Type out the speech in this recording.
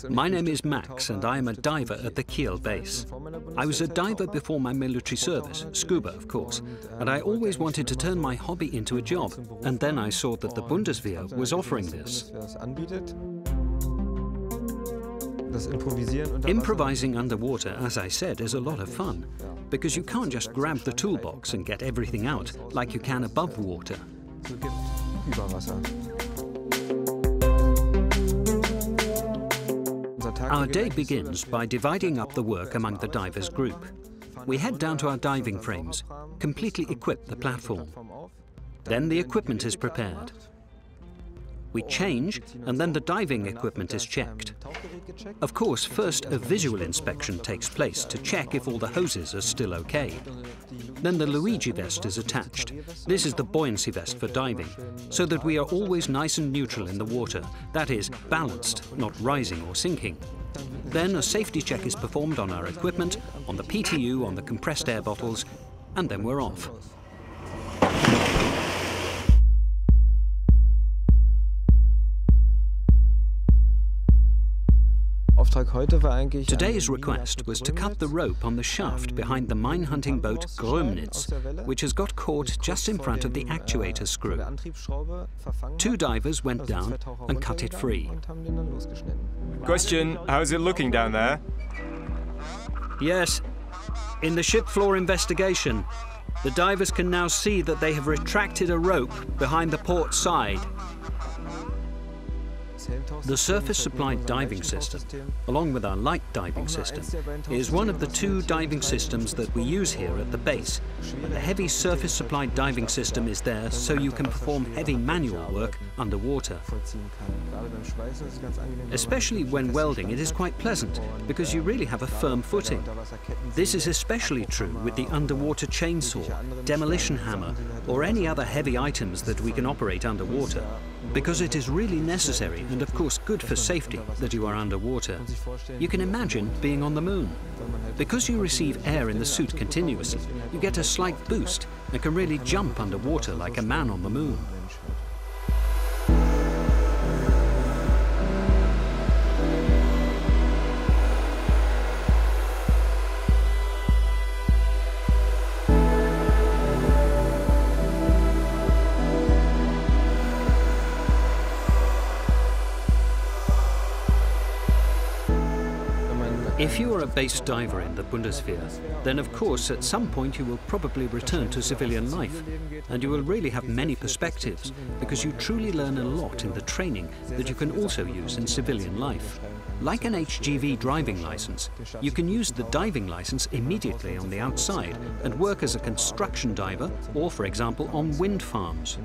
My name is Max and I am a diver at the Kiel base. I was a diver before my military service, scuba of course, and I always wanted to turn my hobby into a job, and then I saw that the Bundeswehr was offering this. Improvising underwater, as I said, is a lot of fun, because you can't just grab the toolbox and get everything out like you can above water. Our day begins by dividing up the work among the divers group. We head down to our diving frames, completely equip the platform. Then the equipment is prepared. We change, and then the diving equipment is checked. Of course, first a visual inspection takes place to check if all the hoses are still okay. Then the Luigi vest is attached. This is the buoyancy vest for diving, so that we are always nice and neutral in the water, that is, balanced, not rising or sinking. Then a safety check is performed on our equipment, on the PTU, on the compressed air bottles, and then we're off. Today's request was to cut the rope on the shaft behind the mine-hunting boat Grömnitz, which has got caught just in front of the actuator screw. 2 divers went down and cut it free. Question, how's it looking down there? Yes. In the ship floor investigation, the divers can now see that they have retracted a rope behind the port side. The surface-supplied diving system, along with our light diving system, is one of the 2 diving systems that we use here at the base. The heavy surface-supplied diving system is there so you can perform heavy manual work underwater. Especially when welding, it is quite pleasant, because you really have a firm footing. This is especially true with the underwater chainsaw, demolition hammer, or any other heavy items that we can operate underwater, because it is really necessary and of course good for safety that you are underwater. You can imagine being on the moon. Because you receive air in the suit continuously, you get a slight boost and can really jump underwater like a man on the moon. If you are a base diver in the Bundeswehr, then of course at some point you will probably return to civilian life, and you will really have many perspectives, because you truly learn a lot in the training that you can also use in civilian life. Like an HGV driving license, you can use the diving license immediately on the outside and work as a construction diver or, for example, on wind farms.